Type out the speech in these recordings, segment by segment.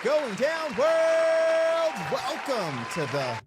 going down, world? Welcome to the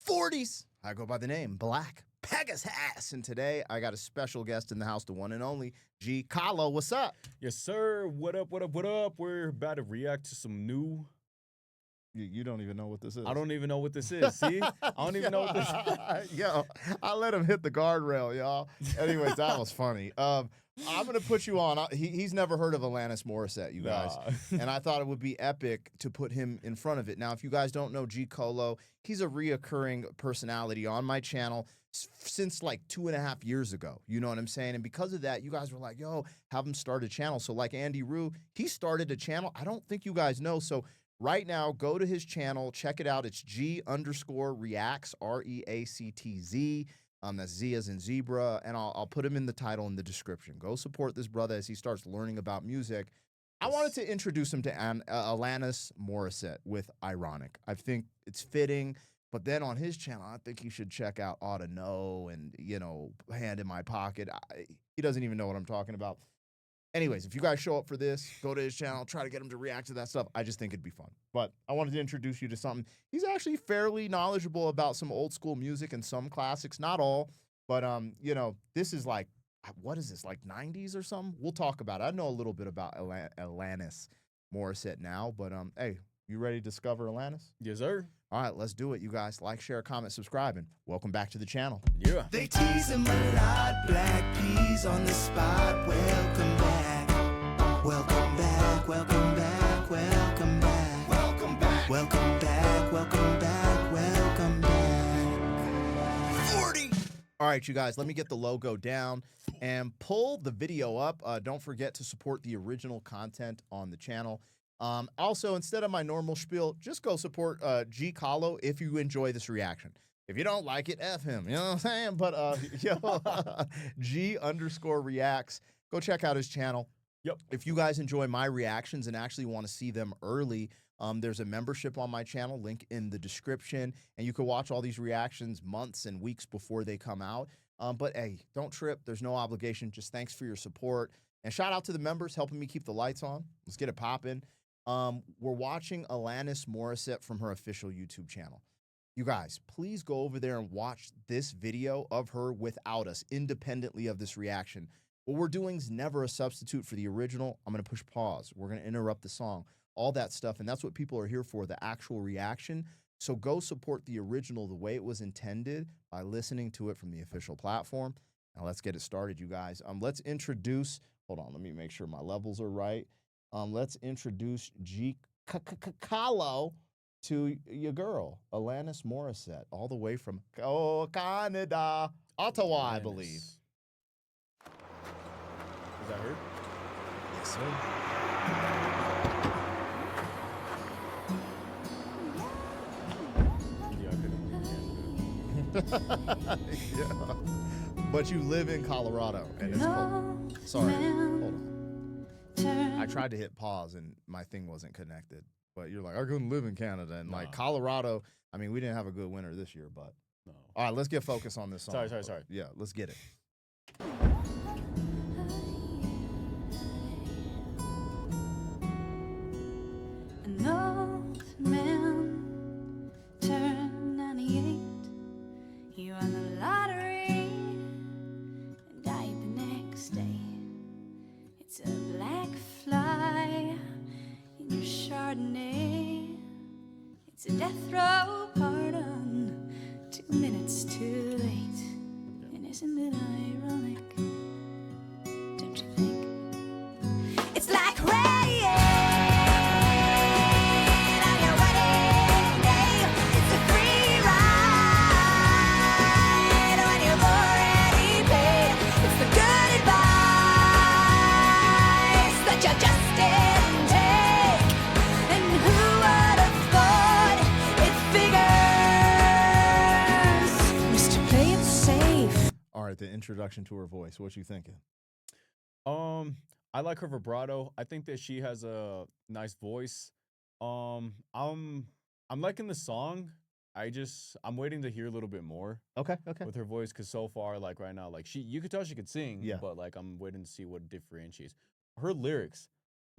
40s. I go by the name Black Pegasus, and today I got a special guest in the house, the one and only Chicano. What's up? Yes, sir. What up, what up, what up? We're about to react to some new... You don't even know what this is. I don't even know what this is, see? I don't even know what this is. Yo, I let him hit the guardrail, y'all. Anyways, that was funny. I'm going to put you on. He's never heard of Alanis Morissette, you guys. Nah. And I thought it would be epic to put him in front of it. Now, if you guys don't know G. Colo, he's a reoccurring personality on my channel since like 2.5 years ago. You know what I'm saying? And because of that, you guys were like, yo, have him start a channel. So like Andy Rue, he started a channel. I don't think you guys know. So right now, go to his channel, check it out. It's G_reacts, REACTZ. That's Z as in zebra, and I'll put him in the title in the description. Go support this brother as he starts learning about music. I wanted to introduce him to Alanis Morissette with Ironic. I think it's fitting, but then on his channel, I think you should check out Ought to Know and, you know, Hand in My Pocket. He doesn't even know what I'm talking about. Anyways, if you guys show up for this, go to his channel, try to get him to react to that stuff. I just think it'd be fun. But I wanted to introduce you to something. He's actually fairly knowledgeable about some old school music and some classics, not all. But, you know, this is like, what is this, like 90s or something? We'll talk about it. I know a little bit about Alanis Morissette now. But, hey, you ready to discover Alanis? Yes, sir. All right, let's do it, you guys. Like, share, comment, subscribe, and welcome back to the channel. Yeah. They tease him a lot, black peas on the spot. Welcome back, welcome back, welcome back, welcome back, welcome back, welcome back, welcome back, welcome back. 40. All right, you guys, let me get the logo down and pull the video up. Don't forget to support the original content on the channel. Also, instead of my normal spiel, just go support G. Colo if you enjoy this reaction. If you don't like it, F him. You know what I'm saying? But, yo, G_reacts. Go check out his channel. Yep. If you guys enjoy my reactions and actually want to see them early, there's a membership on my channel, link in the description, and you can watch all these reactions months and weeks before they come out. But, hey, don't trip. There's no obligation. Just thanks for your support. And shout out to the members helping me keep the lights on. Let's get it popping. We're watching Alanis Morissette from her official YouTube channel. You guys, please go over there and watch this video of her without us, independently of this reaction. What we're doing is never a substitute for the original. I'm going to push pause. We're going to interrupt the song, all that stuff. And that's what people are here for, the actual reaction. So go support the original the way it was intended by listening to it from the official platform. Now let's get it started, you guys. Let's introduce, hold on, let me make sure my levels are right. Let's introduce G. Colo to your girl, Alanis Morissette, all the way from Canada, Ottawa, I believe. Is that her? Yes, sir. Yeah, I couldn't. Yeah. But you live in Colorado, and it's cold. Sorry, hold on. I tried to hit pause, and my thing wasn't connected. But you're like, I couldn't live in Canada. And like Colorado, I mean, we didn't have a good winter this year, but. No. All right, let's get focused on this song. Sorry. Yeah, let's get it. An old man turned 98. He won the lottery and died the next day. It's a black fly in your Chardonnay. It's a death row pardon, 2 minutes too late. And isn't it ironic? Don't you think? It's like rain on your wedding day. It's a free ride when you've already paid. It's the good advice that you just didn't take. And who would have thought it figures? Mr. Play It Safe. All right, the introduction to her voice. What you thinking? I like her vibrato. I think that she has a nice voice. I'm liking the song. I'm waiting to hear a little bit more Okay. with her voice, because so far, like right now, like you could tell she could sing, Yeah. but like I'm waiting to see what differentiates her lyrics.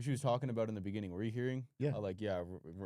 she was talking about in the beginning. Were you hearing? Yeah. Like, yeah.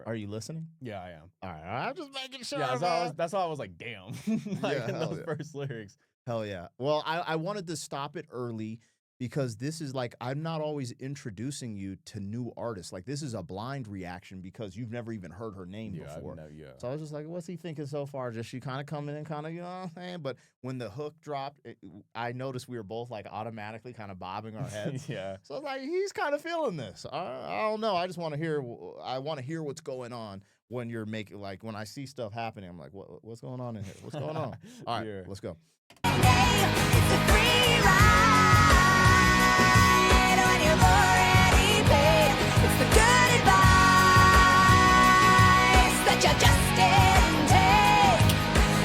Are you listening? Yeah, I am. All right, I'm just making sure. Yeah, man. that's why I was like, damn. Like Yeah, in hell those yeah. first lyrics. Hell yeah. Well, I wanted to stop it early because this is like, I'm not always introducing you to new artists. Like, this is a blind reaction because you've never even heard her name Yeah, before. yeah. So I was just like, what's he thinking so far? Just she kind of coming in, kind of, you know what I'm saying? But when the hook dropped, I noticed we were both like automatically kind of bobbing our heads. Yeah. So I was like, he's kind of feeling this. I don't know. I just want to hear. I want to hear what's going on when you're making, like, when I see stuff happening. I'm like, what's going on in here? What's going on? All right, Yeah. let's go. It's a free ride when you've already paid. It's the good advice that you just didn't take.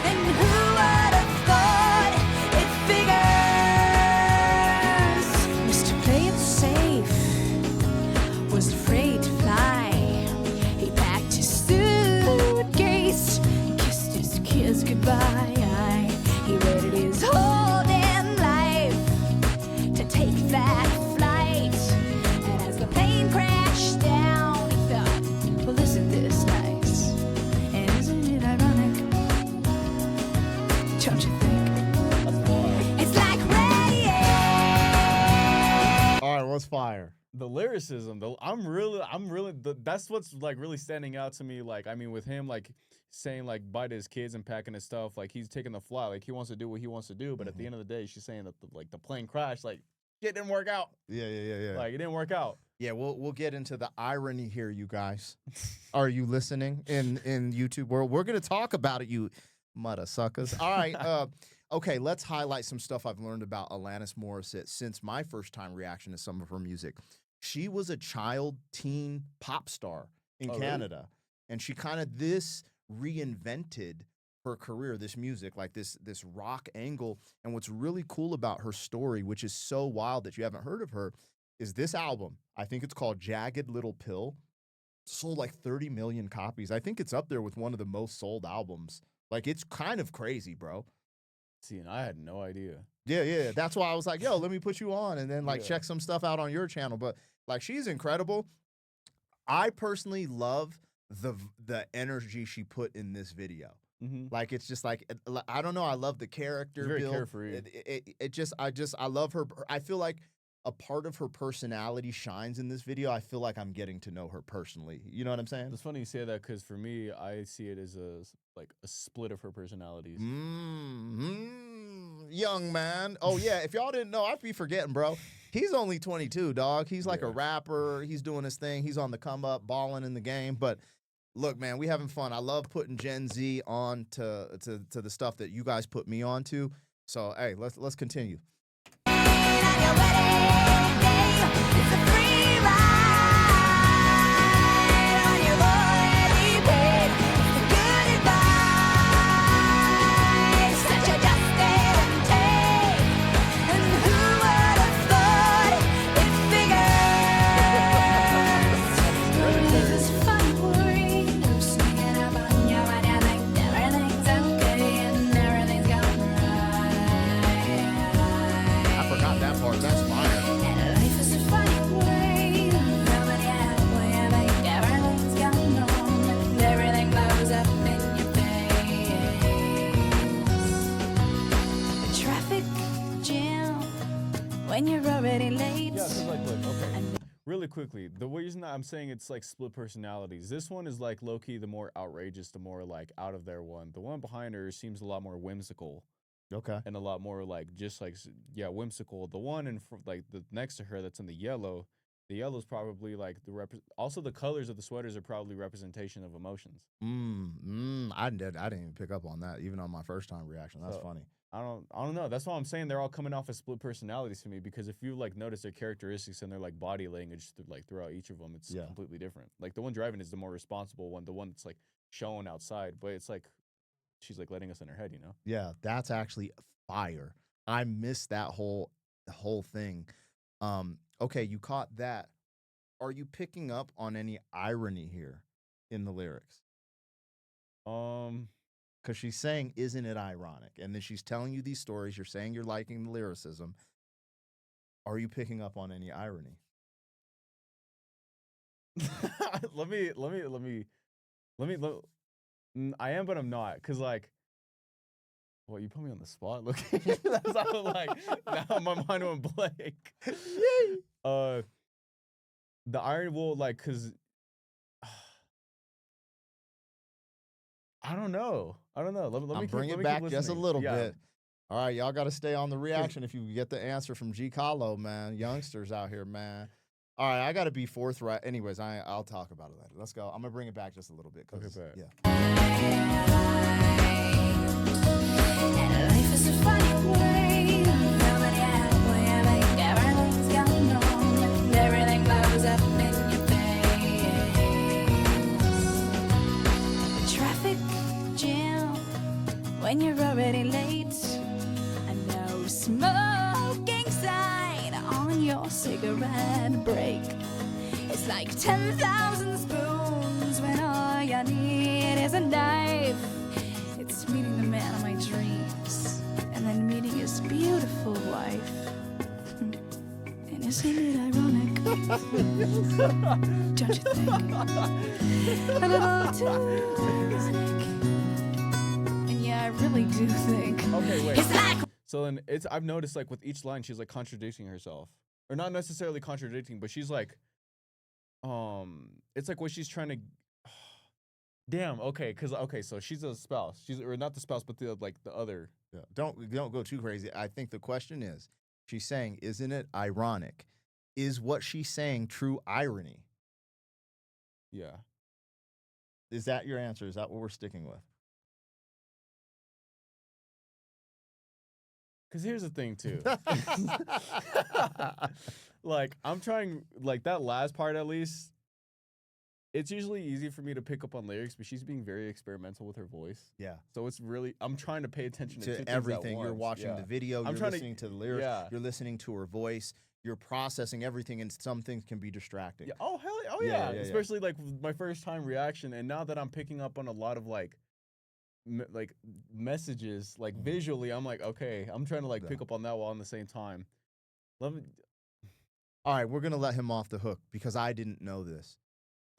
And who would have thought it figures? Mr. Play It Safe was afraid to fly. He packed his suitcase, kissed his kids goodbye. He waited his whole damn life to take that flight. And as the plane crashed down, he thought, well, isn't this nice? And isn't it ironic? Don't you think? It's like radio. All right, what's fire? The lyricism, though, that's what's like really standing out to me. Like, I mean, with him, like saying like bye to his kids and packing his stuff, like he's taking the flight, like he wants to do what he wants to do. But at the end of the day, she's saying that the plane crashed, like shit didn't work out. Yeah. Like it didn't work out. Yeah, we'll get into the irony here, you guys. Are you listening in YouTube world? We're gonna talk about it, you mother suckers. All right, okay, let's highlight some stuff I've learned about Alanis Morissette since my first time reaction to some of her music. She was a child teen pop star in Canada, and she kind of reinvented her career, this music, like this rock angle. And what's really cool about her story, which is so wild that you haven't heard of her, is this album. I think it's called Jagged Little Pill. Sold like 30 million copies. I think it's up there with one of the most sold albums. Like, it's kind of crazy, bro. See, and I had no idea. Yeah. That's why I was like, yo, let me put you on and then like Yeah. check some stuff out on your channel. But like, she's incredible. I personally love the energy she put in this video. Mm-hmm. Like, it's just like, I don't know. I love the character Very build. carefree. I love her. I feel like a part of her personality shines in this video. I feel like I'm getting to know her personally. You know what I'm saying? It's funny you say that because for me, I see it as a split of her personalities. Young man. Oh, yeah. If y'all didn't know, I'd be forgetting, bro. He's only 22, dog. He's like a rapper. He's doing his thing. He's on the come up, balling in the game. But look, man, we having fun. I love putting Gen Z on to the stuff that you guys put me on to. So, hey, let's continue. On your wedding day, it's a free ride when you've already paid. It's the good advice that you just didn't take. And who would have thought it figures? There's this funny worry of sneaking up on you when you think everything's okay and everything's going right. I forgot that part. That's fire. And life is a funny way. Nobody halfway, I think everything's gone wrong. And everything blows up in your face. The traffic jam when you're already late. Yeah, because look, okay. Really quickly, the reason that I'm saying it's like split personalities. This one is like low key, the more outrageous, the more like out of there one. The one behind her seems a lot more whimsical. Okay. And a lot more like just like whimsical. The one in like the next to her that's in the yellow's probably like also the colors of the sweaters are probably representation of emotions. I didn't even pick up on that, even on my first time reaction. That's So, funny. I don't know. That's why I'm saying they're all coming off as split personalities to me, because if you like notice their characteristics and their like body language like throughout each of them, it's completely different. Like the one driving is the more responsible one, the one that's like showing outside, but it's like she's like letting us in her head, you know? Yeah, that's actually fire. I missed that whole thing. Okay, you caught that. Are you picking up on any irony here in the lyrics? Because she's saying, isn't it ironic? And then she's telling you these stories. You're saying you're liking the lyricism. Are you picking up on any irony? let me. I am, but I'm not, cause like, well, you put me on the spot. Look, that's how like now my mind went blank. The iron will like, cause I don't know. Let me bring let it me back keep just a listening. little Yeah. bit. All right, y'all got to stay on the reaction if you get the answer from Chicano, man. Youngsters out here, man. All right, I got to be forthright. Anyways, I'll talk about it later. Let's go. I'm gonna bring it back just a little bit. Okay, bet. Yeah. And life is a funny way. Nobody wherever everything's going on. Everything blows up in your face. Traffic jam when you're already late. And no smoking sign on your cigarette break. It's like 10,000 spoons when all you need is a knife. It's meeting the man of my dreams and then meeting his beautiful wife. And isn't it ironic? Don't you think? A little too ironic. And yeah, I really do think. Okay, wait. It's like So then I've noticed like with each line she's like contradicting herself. Or not necessarily contradicting, but she's like it's like what she's trying to damn, okay, so she's a spouse. Or not the spouse, but the other. Yeah. Don't go too crazy. I think the question is, she's saying, isn't it ironic? Is what she's saying true irony? Yeah. Is that your answer? Is that what we're sticking with? Cause here's the thing too. Like I'm trying, like that last part at least, it's usually easy for me to pick up on lyrics, but she's being very experimental with her voice. Yeah. So it's really, I'm trying to pay attention to two things at everything. You're once. watching Yeah. the video, I'm you're trying to- listening to the lyrics, yeah. you're listening to her voice, you're processing everything, and some things can be distracting. Yeah. Oh hell, oh Yeah, yeah. yeah. Especially like my first time reaction, and now that I'm picking up on a lot of like messages, like visually, I'm like, okay, I'm trying to like pick up on that while on the same time. Let me. All right, we're gonna let him off the hook because I didn't know this.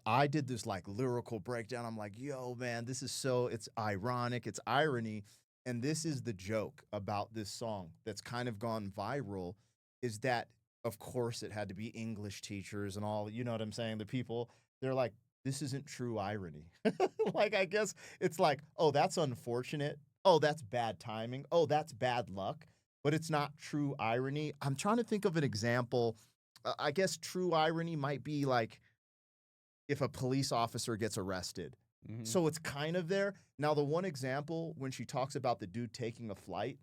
I did this like lyrical breakdown. I'm like, yo, man, this is it's ironic, it's irony. And this is the joke about this song that's kind of gone viral, is that, of course, it had to be English teachers and all, you know what I'm saying? The people, they're like, this isn't true irony. Like, I guess it's like, oh, that's unfortunate. Oh, that's bad timing. Oh, that's bad luck. But it's not true irony. I'm trying to think of an example. I guess true irony might be like if a police officer gets arrested. Mm-hmm. So it's kind of there. Now, the one example when she talks about the dude taking a flight,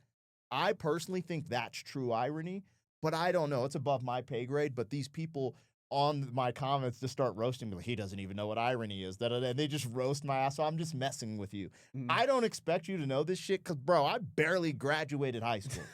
I personally think that's true irony, but I don't know. It's above my pay grade, but these people on my comments just start roasting me. Like, he doesn't even know what irony is. And they just roast my ass. So I'm just messing with you. Mm-hmm. I don't expect you to know this shit because, bro, I barely graduated high school.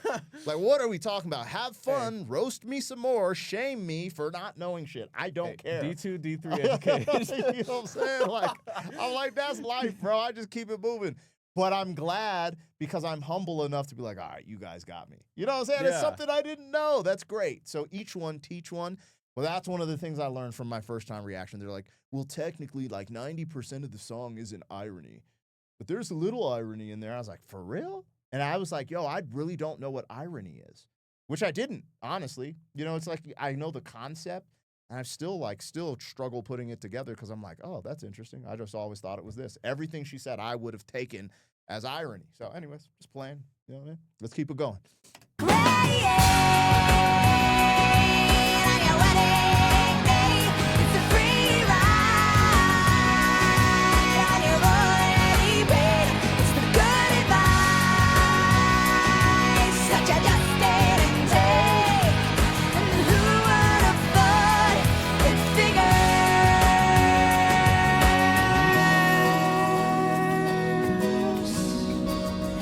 Like, what are we talking about? Have fun, roast me some more, shame me for not knowing shit. I don't care. D2, D3 education. You know what I'm saying? Like, I'm like, that's life, bro. I just keep it moving. But I'm glad because I'm humble enough to be like, all right, you guys got me. You know what I'm saying? It's Yeah. something I didn't know. That's great. So each one, teach one. Well, that's one of the things I learned from my first time reaction. They're like, well, technically, like 90% of the song isn't irony, but there's a little irony in there. I was like, for real? And I was like, yo, I really don't know what irony is, which I didn't, honestly. You know, it's like I know the concept, and I still struggle putting it together because I'm like, oh, that's interesting. I just always thought it was this. Everything she said, I would have taken as irony. So, anyways, just playing. You know what I mean? Let's keep it going.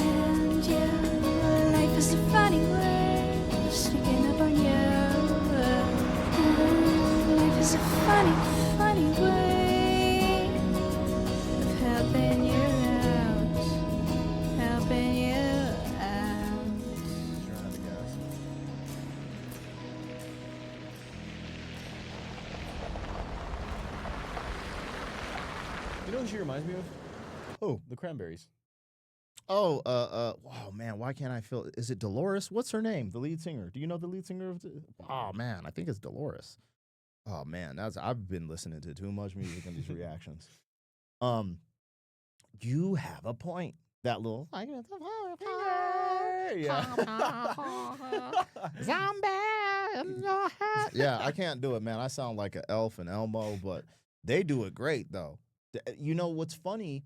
And yeah, life is a funny way of sneaking You know who she reminds me of? Who? The Cranberries. Oh, man, why can't I feel? Is it Dolores? What's her name? The lead singer. Do you know the lead singer of? Oh man, I think it's Dolores. Oh man, I've been listening to too much music in these reactions. You have a point. That little zombie in your head. Yeah, I can't do it, man. I sound like an elf and Elmo, but they do it great though. You know what's funny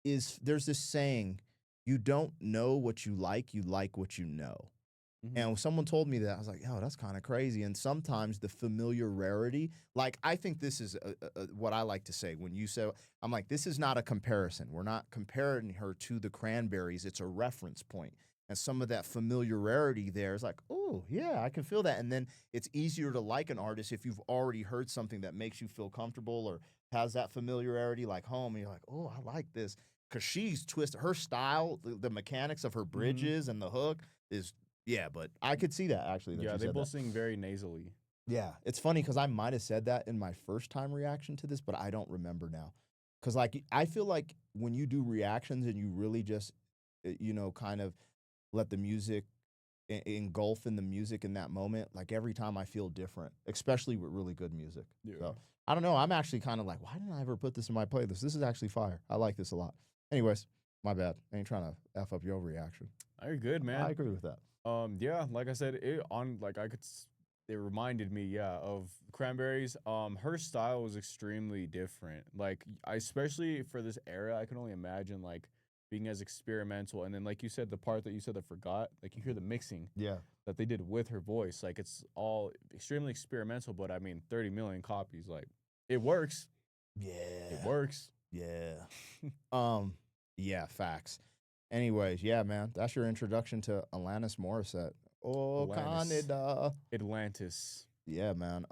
is there's this saying, you don't know what you like what you know. Mm-hmm. And when someone told me that, I was like, oh, that's kind of crazy. And sometimes the familiarity, like I think this is what I like to say when you say, I'm like, this is not a comparison. We're not comparing her to the Cranberries. It's a reference point. And some of that familiarity there is like, oh, yeah, I can feel that. And then it's easier to like an artist if you've already heard something that makes you feel comfortable or has that familiarity like home. And you're like, oh, I like this. Because she's twisted. Her style, the mechanics of her bridges and the hook is, yeah, but I could see that actually. Yeah, they both sing very nasally. Yeah, it's funny because I might have said that in my first time reaction to this, but I don't remember now. Because like I feel like when you do reactions and you really just, kind of let the music engulf in the music in that moment, like every time I feel different, especially with really good music. Yeah. So I don't know. I'm actually kind of like, why didn't I ever put this in my playlist? This is actually fire. I like this a lot. Anyways, my bad. I ain't trying to F up your reaction. You're good, man. I agree with that. Yeah, like I said, it reminded me, of Cranberries. Her style was extremely different. Like, especially for this era, I can only imagine like being as experimental. And then, like you said, the part that you said I forgot, like you hear the mixing, that they did with her voice. Like it's all extremely experimental. But I mean, 30 million copies, like it works. Yeah, it works. Yeah. Yeah, facts. Anyways, yeah, man, that's your introduction to Alanis Morissette. Oh, Canada. Atlantis. Yeah, man.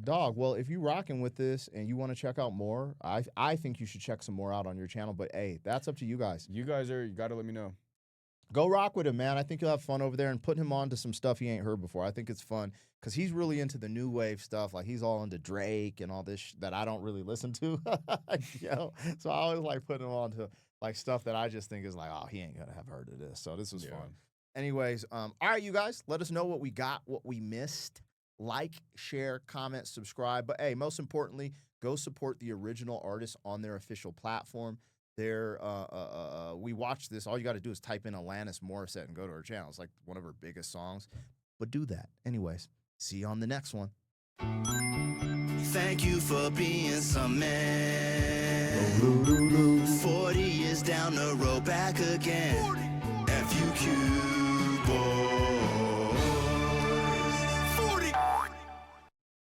Dog, well, if you rocking with this and you want to check out more, I think you should check some more out on your channel. But hey, that's up to you guys. You got to let me know. Go rock with him, man. I think you'll have fun over there and put him on to some stuff he ain't heard before. I think it's fun because he's really into the new wave stuff. Like he's all into Drake and all this that I don't really listen to. So I always like putting him on to like stuff that I just think is like, oh, he ain't gonna have heard of this. So this was fun. Anyways, all right, you guys, let us know what we got, what we missed. Like, share, comment, subscribe. But hey, most importantly, go support the original artists on their official platform. We watched this. All you got to do is type in Alanis Morissette and go to her channel. It's like one of her biggest songs. But do that. Anyways, see you on the next one. Thank you for being some man. 40 years down the road, back again. FUQ, boy.